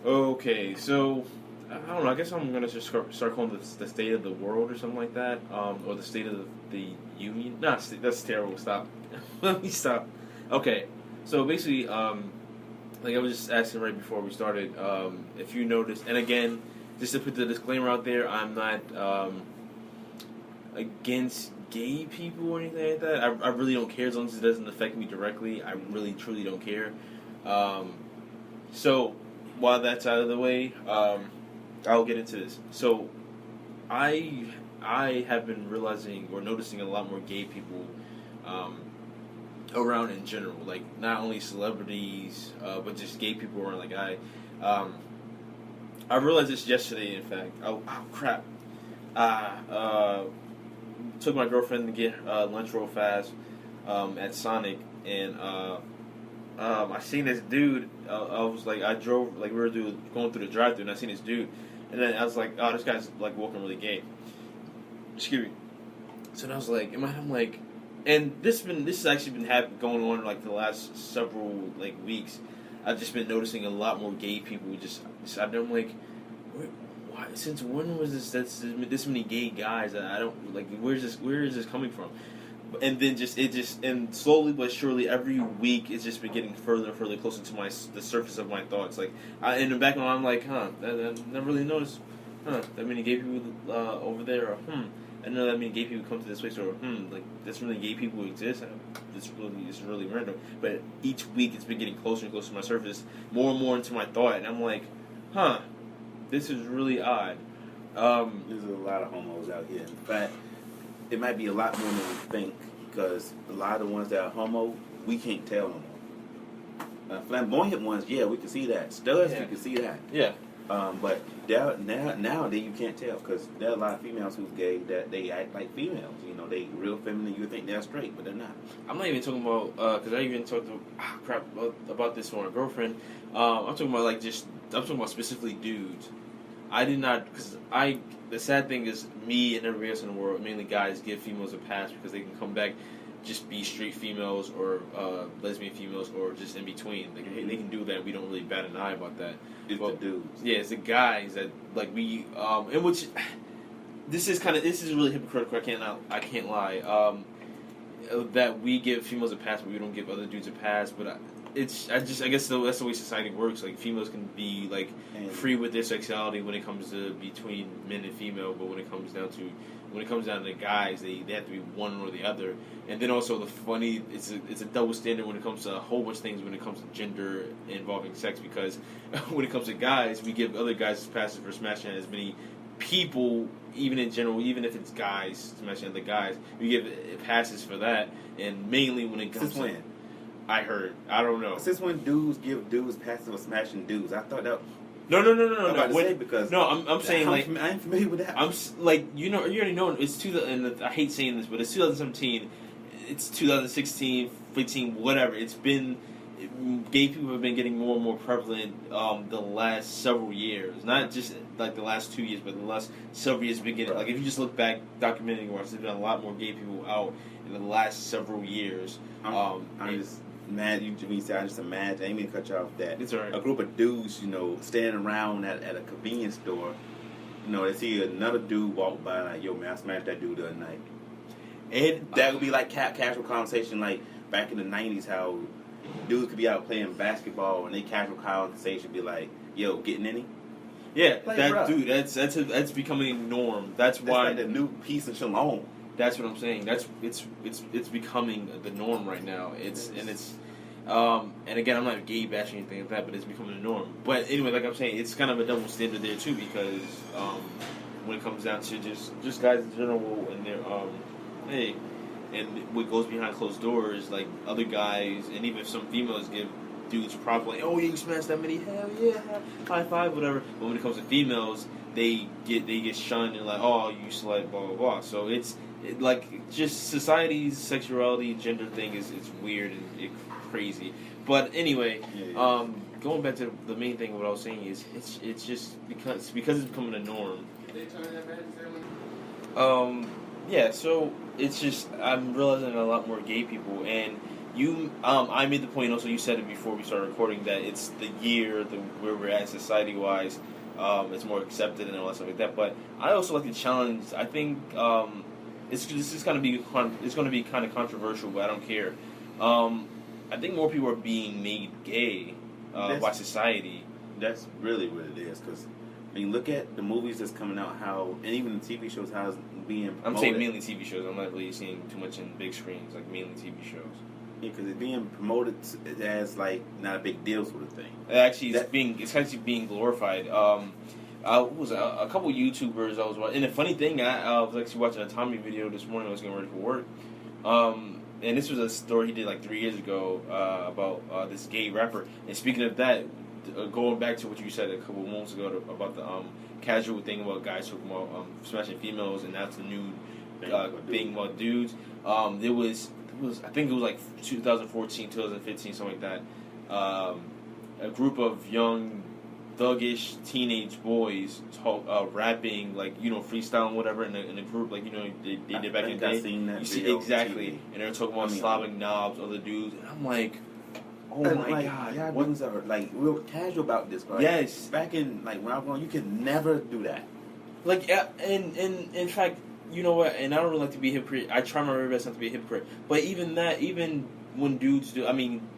Okay, so I don't know. I guess I'm gonna just start calling this the state of the world or something like that, or the state of the union. No, that's terrible. Stop. Let me stop. Okay, so basically, like I was just asking right before we started, if you noticed, and again, just to put the disclaimer out there, I'm not against gay people or anything like that. I really don't care as long as it doesn't affect me directly. I really truly don't care. So while that's out of the way, I'll get into this. So I have been realizing or noticing a lot more gay people around in general. Like not only celebrities, but just gay people around. Like I realized this yesterday. In fact, oh crap. Took my girlfriend to get lunch real fast at Sonic, and I seen this dude. I was like, I drove like we were going through the drive-thru, and I seen this dude, and then I was like, oh, this guy's like walking really gay. Excuse me. So then I was like, I'm like, and this has actually been going on like the last several like weeks. I've just been noticing a lot more gay people. I'm like, why? Since when was this many gay guys? I don't like. Where is this coming from? And then and slowly but surely every week it's just been getting further and further closer to the surface of my thoughts. Like in the back of my mind, I'm like, I never really noticed, that many gay people over there, or I know that many gay people come to this place, or like this many gay people exist. It's really random. But each week it's been getting closer and closer to my surface, more and more into my thought, and I'm like, this is really odd. There's a lot of homos out here. In fact, it might be a lot more than we think, because a lot of the ones that are homo, we can't tell no more. Flamboyant ones, yeah, we can see that. Studs, we can see that. Yeah. But nowadays you can't tell, because there are a lot of females who's gay that they act like females. You know, they real feminine. You would think they're straight, but they're not. I'm not even talking about because I even talked about this with my girlfriend. I'm talking about specifically dudes. I did not, because the sad thing is me and everybody else in the world, mainly guys, give females a pass because they can come back, just be straight females or lesbian females or just in between. Like, they can do that. We don't really bat an eye about that. It's the dudes. Yeah, it's the guys that like we in which this is really hypocritical. I can't lie. That we give females a pass, but we don't give other dudes a pass. But I guess that's the way society works. Like females can be like free with their sexuality when it comes to between men and female, but when it comes down to the guys, they have to be one or the other. And then also it's a double standard when it comes to a whole bunch of things when it comes to gender involving sex, because when it comes to guys, we give other guys passes for smashing as many people, even in general, even if it's guys smashing other guys, we give passes for that. And mainly when it comes to I heard. I don't know. Since when dudes give dudes passes for smashing dudes? I thought that. No. Because I'm saying like I ain't familiar with that. I'm like you already know it's and I hate saying this, but it's 2017. It's 2016, 15, whatever. It's been gay people have been getting more and more prevalent the last several years. Not just like the last 2 years, but the last several years. Beginning like if you just look back documenting wise, there's been a lot more gay people out in the last several years. I'm just mad. I just imagine. I ain't mean to cut you off that. It's all right. A group of dudes, standing around at a convenience store. They see another dude walk by like, yo man, I smashed that dude the other night. And that would be like casual conversation, like back in the 90s, how dudes could be out playing basketball and they casual conversation be like, yo, getting any? Yeah, like, dude, that's becoming a norm. That's why like the new peace and shalom. That's what I'm saying. It's becoming the norm right now. And again, I'm not gay bashing or anything like that, but it's becoming a norm. But anyway, like I'm saying, it's kind of a double standard there too, because when it comes down to just guys in general and their and what goes behind closed doors, like other guys and even some females give dudes props like, oh, you smashed that many, hell yeah, high five, whatever. But when it comes to females, they get shunned and like, oh, you slut, blah blah blah. So it's like just society's sexuality, gender thing is weird and crazy. But anyway, going back to the main thing, what I was saying is it's just because it's becoming a norm. Yeah, so it's just I'm realizing a lot more gay people, and I made the point. Also, you said it before we started recording that it's the year where we're at society wise. It's more accepted and all that stuff like that. But I also like to challenge. I think this is going to be kind of controversial, but I don't care. I think more people are being made gay by society. That's really what it is. Because I mean, look at the movies that's coming out. And even the TV shows, how it's being promoted. I'm saying mainly TV shows. I'm not really seeing too much in big screens, like mainly TV shows. Yeah, because it's being promoted as like not a big deal sort of thing. It's actually being glorified. What was it? A couple YouTubers I was watching, and the funny thing, I was actually watching a Tommy video this morning. I was getting ready for work, and this was a story he did like 3 years ago about this gay rapper. And speaking of that, going back to what you said a couple of moments ago about the casual thing about guys talking about smashing females, and that's the new thing about dudes. I think it was like 2014, 2015, something like that. A group of young, thuggish teenage boys rapping, like, freestyling, whatever, in a group, like, they did back in the day. Seen that you see, video exactly. And they're talking about slobbing knobs, other dudes. And I'm like, oh my God. Yeah, dudes are, like, real casual about this, right? Yes. Back in, like, when I was growing, you could never do that. Like, and in fact, you know what, and I don't really like to be a hypocrite. I try my very best not to be a hypocrite. But even when dudes do,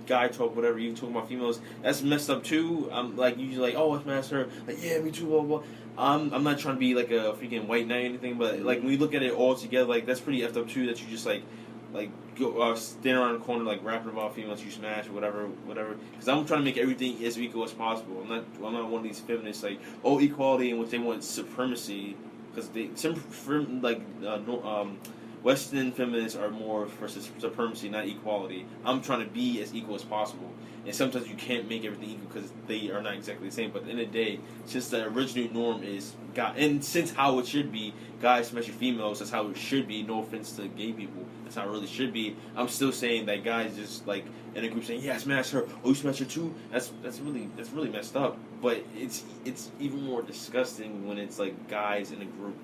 guy talk, whatever, you talk about females, that's messed up too. I'm like, usually like, oh, it's messed her. Like, yeah, me too, blah, blah, blah. I'm not trying to be like a freaking white knight or anything, but like, when we look at it all together, like, that's pretty effed up too, that you just like go stand around the corner, like, rapping about females you smash or whatever. Because I'm trying to make everything as equal as possible. I'm not one of these feminists, like, equality, in which they want supremacy. Because Western feminists are more for supremacy, not equality. I'm trying to be as equal as possible. And sometimes you can't make everything equal because they are not exactly the same. But at the end of the day, since the original norm is God, and since how it should be, guys smashing females, that's how it should be. No offense to gay people, that's how it really should be. I'm still saying that guys just like in a group saying, "Yeah, I smash her. Oh, you smash her too." That's really messed up. But it's even more disgusting when it's like guys in a group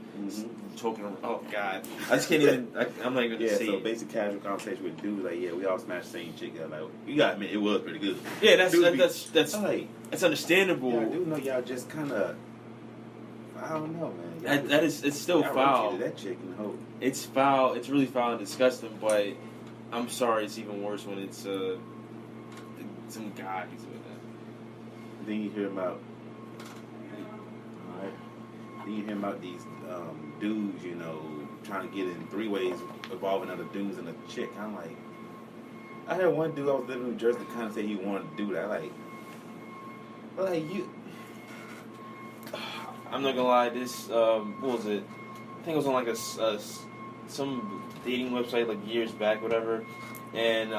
talking. Oh God, I just can't even. I'm not even gonna say. So basic casual conversation with dudes like, yeah, we all smashed the same chick. Like, you got me. It was pretty good. Yeah, that's understandable. Yeah, I do know y'all just kind of. I don't know, man. It's still foul. That chick and hope. It's foul. It's really foul and disgusting. But I'm sorry, it's even worse when it's some guys with that. Then you hear about. All right. Then you hear about these dudes, trying to get in 3 ways involving other dudes and a chick. I'm like, I had one dude I was living in New Jersey kind of say he wanted to do that. But like you. I'm not gonna lie. This what was it? I think it was on like some dating website like years back, whatever. And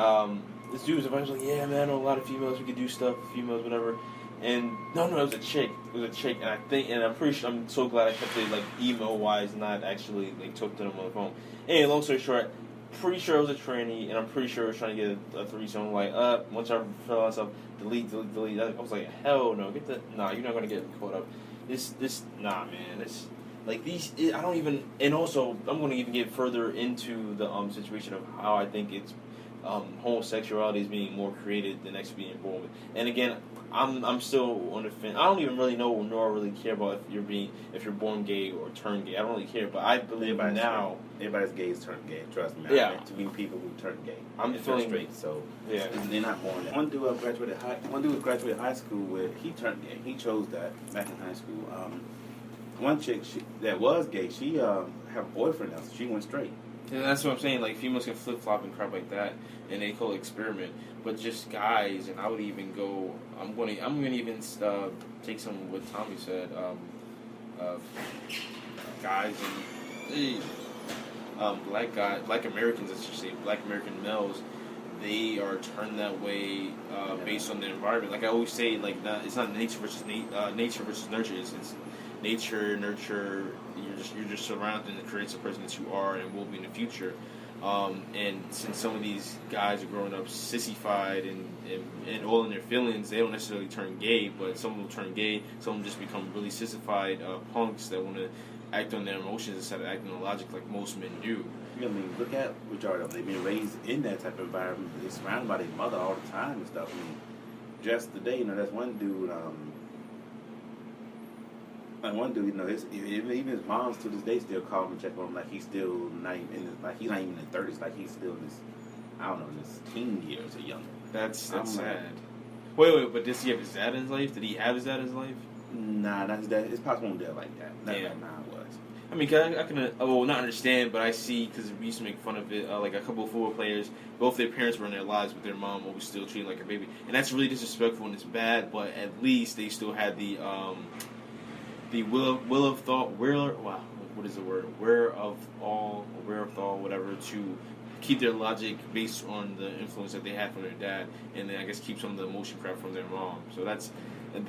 this dude was like, "Yeah, man, I know a lot of females. We could do stuff with females, whatever." And no, it was a chick. It was a chick, and I'm pretty sure. I'm so glad I kept it like email wise, not actually like talk to them on the phone. Anyway, long story short, pretty sure it was a tranny, and I'm pretty sure it was trying to get a threesome. Like, once I fill myself, delete. I was like, hell no, nah, you're not gonna get caught up. Nah, man. It's like these. I don't even. And also, I'm going to even get further into the situation of how I think it's homosexuality is being more created than actually being born with. And again, I'm still on the fence. I don't even really know nor really care about if you're born gay or turn gay. I don't really care. But I believe now everybody's gay is turned gay. Trust me. Yeah. I've met too many people who turn gay. I'm feeling straight. So yeah, they're not born. One dude graduated high school with he turned gay. He chose that back in high school. One chick that was gay, she had a boyfriend now, so she went straight. Yeah, that's what I'm saying. Like, females can flip flop and crap like that, and they call it experiment. But just guys, and I would even go. I'm gonna even take some of what Tommy said. Guys and black Americans, I should say, black American males, they are turned that way based on the environment. Like I always say, like it's not nature versus nurture. It's nature, nurture. You're just surrounded and it creates the person that you are and will be in the future. And since some of these guys are growing up sissified and all in their feelings, they don't necessarily turn gay, but some will turn gay. Some will just become really sissified punks that want to act on their emotions instead of acting on logic like most men do. I mean, look at majority of them. They've been raised in that type of environment. They're surrounded by their mother all the time and stuff. I mean, just today, that's one dude. Even his moms to this day still call him and check on him like he's still not even he's not even in his 30s, like he's still in his, I don't know, in his teen years or younger. That's sad. Wait, but does he have his dad in his life? Did he have his dad in his life? Nah, not his dad. His pops won't dead like that. Not like mine was. I mean, I can not understand, but I see, because we used to make fun of it, like a couple of football players, both their parents were in their lives, but their mom was still treated like her baby. And that's really disrespectful and it's bad, but at least they still had the will of thought, what is the word? Aware of thought, whatever, to keep their logic based on the influence that they had from their dad, and then I guess keep some of the emotion crap from their mom. So that's a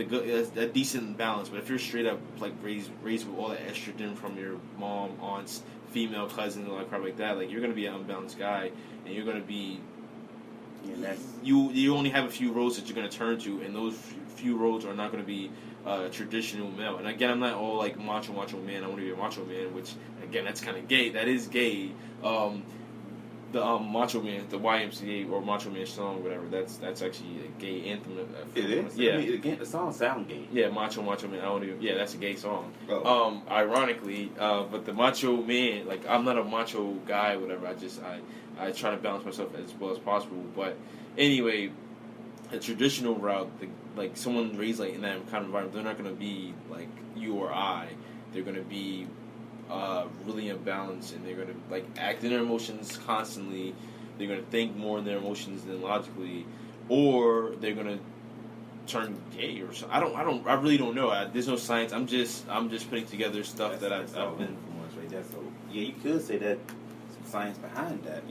decent balance. But if you're straight up like raised with all that estrogen from your mom, aunts, female cousins, all that crap like that, like you're gonna be an unbalanced guy, and you're gonna be you only have a few roads that you're gonna turn to, and those few roads are not gonna be traditional male. And again, I'm not all like macho man. I want to be a macho man, which again, that's kind of gay. That is gay. The Macho Man, the YMCA or Macho Man song, whatever. That's actually a gay anthem. It is. Yeah. I mean, again, the song sound gay. Yeah, Macho Man. Yeah, that's a gay song. Oh. Ironically, but the Macho Man, like I'm not a macho guy, whatever. I try to balance myself as well as possible. But anyway, a traditional route, like someone raised like in that kind of environment, they're not gonna be like you or I. They're gonna be really imbalanced, and they're gonna like act in their emotions constantly. They're gonna think more in their emotions than logically, or they're gonna turn gay or something. I really don't know. There's no science. I'm just putting together stuff that I've been. Right there. So yeah, you could say that some science behind that,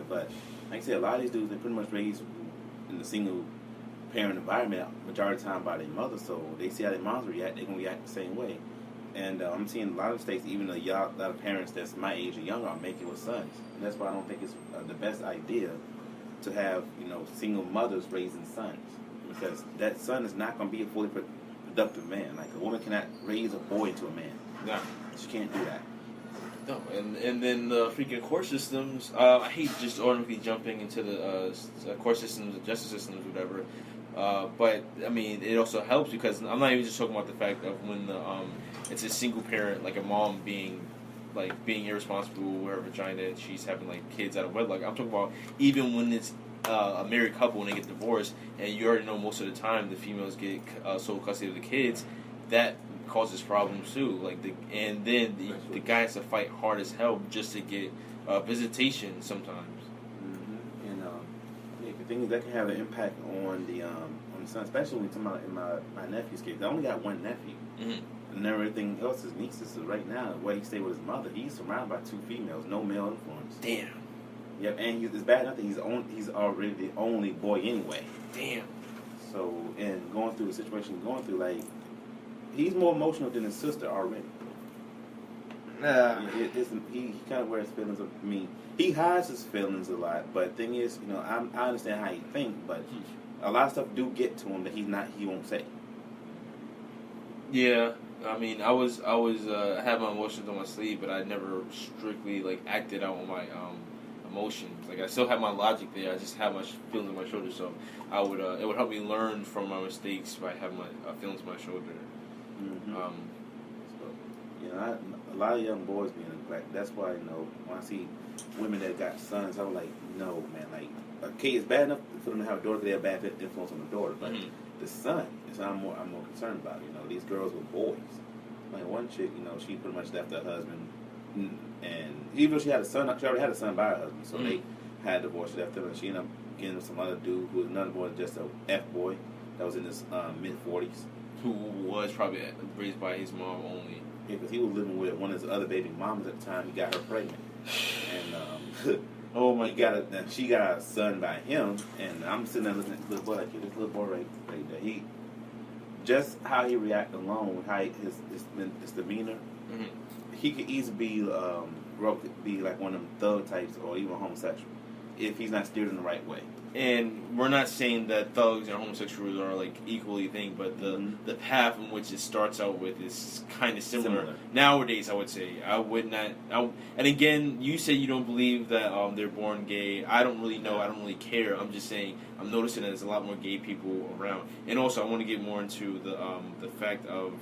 but like I said, a lot of these dudes, they're pretty much raised in the single parent environment majority of the time by their mother, so they see how their moms react, they're gonna react the same way. And I'm seeing a lot of states, even a lot of parents that's my age or younger are making with sons. And that's why I don't think it's the best idea to have, single mothers raising sons. Because that son is not going to be a fully productive man. Like, a woman cannot raise a boy into a man. No. She can't do that. No, and then the freaking court systems, I hate just automatically jumping into the court systems, the justice systems, whatever. But I mean, it also helps because I'm not even just talking about the fact of when it's a single parent, like a mom being irresponsible with her vagina and she's having like kids out of wedlock. I'm talking about even when it's a married couple and they get divorced, and you already know most of the time the females get sole custody of the kids. That causes problems too. And then the guy has to fight hard as hell just to get visitation sometimes. Mm-hmm. And the thing is that can have an impact on the son, especially when you're talking about in my nephew's case. I only got one nephew, and everything else is nieces. So right now, where he stayed with his mother, he's surrounded by two females, no male influence. Damn. Yep, and it's bad enough that he's already the only boy anyway. Damn. So, and going through the situation like, he's more emotional than his sister already. He kind of wears feelings of me. He hides his feelings a lot, but the thing is, I understand how he thinks, but a lot of stuff do get to him that he won't say. Yeah, I mean, I had my emotions on my sleeve, but I never strictly acted out on my emotions. I still have my logic there. I just have my feelings on my shoulder, so it would help me learn from my mistakes by having my feelings on my shoulder. Mm-hmm. A lot of young boys being neglected. That's why, when I see women that got sons, I'm like, no, man, okay, it's bad enough for them to have a daughter, they have bad influence on the daughter, but the son is I'm more concerned about. These girls with boys. Like one chick, she pretty much left her husband, and even though she already had a son by her husband, so they had divorced. She left him, and she ended up getting with some other dude who was nothing more than just a F boy that was in his mid-40s. Who was probably raised by his mom only. Yeah, because he was living with one of his other baby mamas at the time. He got her pregnant, and oh my God, she got a son by him. And I'm sitting there looking at this little boy, this little boy right there. Just how he react alone, how his demeanor, he could easily be like one of them thug types or even homosexual if he's not steered in the right way. And we're not saying that thugs and homosexuals are like equally thing, but the path in which it starts out with is kind of similar. Nowadays. I would say I would not. And again, you say you don't believe that they're born gay. I don't really know. I don't really care. I'm just saying I'm noticing that there's a lot more gay people around. And also, I want to get more into the fact of